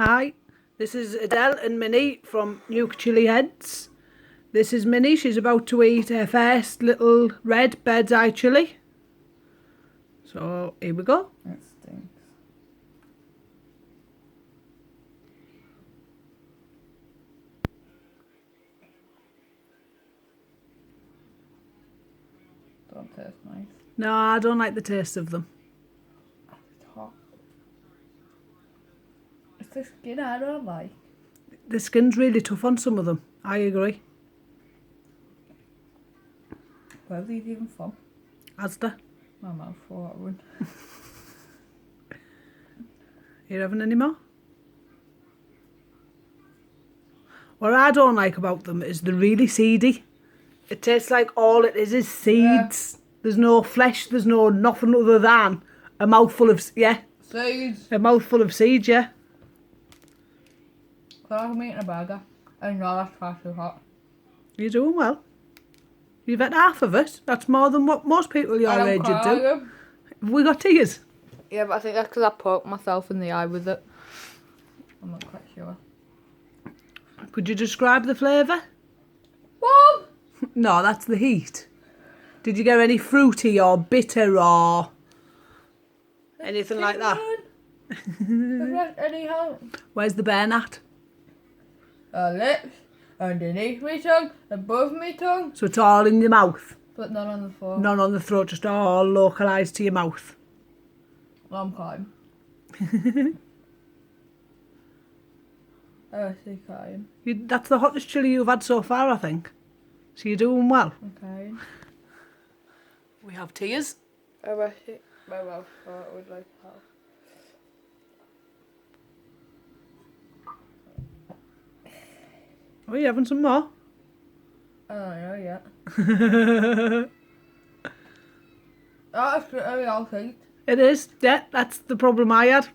Hi, this is Adele and Minnie from new Chilli-heads. This is Minnie. She's about to eat her first little red bird's eye chilli. So here we go. It stinks. Don't taste nice. No, I don't like the taste of them. It's hot. It's the skin I don't like. The skin's really tough on some of them. I agree. Where are these even from? Asda. My mouth for that one. You having any more? What I don't like about them is they're really seedy. It tastes like all it is seeds. Yeah. There's no flesh, there's no nothing other than a mouthful of, Seeds. A mouthful of seeds, yeah. So I'm eating a burger. I know that's far too hot. You're doing well. You've had half of it. That's more than what most people your age would do. Have we got tears? Yeah, but I think that's because I poked myself in the eye with it. I'm not quite sure. Could you describe the flavour? Mom! No, that's the heat. Did you get any fruity or bitter or anything like that? Anyhow. Where's the burn at? Lips, underneath my tongue, above my tongue. So it's all in your mouth? But not on the throat. None on the throat, just all localised to your mouth. I'm crying. I see crying. That's the hottest chilli you've had so far, I think. So you're doing well. Okay. We have tears. I wish my mouth would like help. Are you having some more? I don't know yet. That's really all sweet. It is, yeah, that's the problem I had.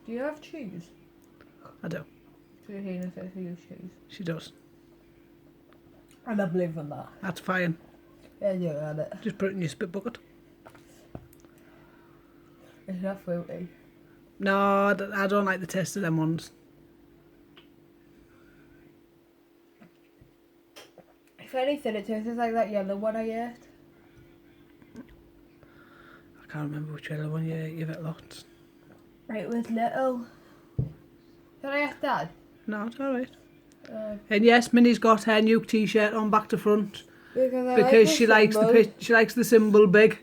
Do you have cheese? I do. Christina says you use cheese. She does. I don't believe in that. That's fine. Yeah, you had it. Just put it in your spit bucket. It's not fruity. No, I don't like the taste of them ones. If anything, it tastes like that yellow one I ate. I can't remember which other one you ate. You've ate lots. It was little. Did I ask Dad? No, it's alright. And yes, Minnie's got her new t-shirt on back to front because she likes the symbol big,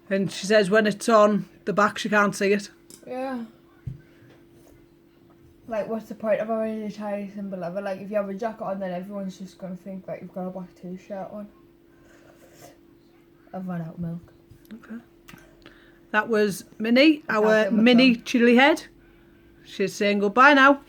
and she says when it's on the back she can't see it. Yeah. Like, what's the point of having a tiny symbol ever? Like, if you have a jacket on, then everyone's just gonna think that you've got a black t-shirt on. I've run out of milk. Okay. That was Minnie, our mini chilli head. She's saying goodbye now.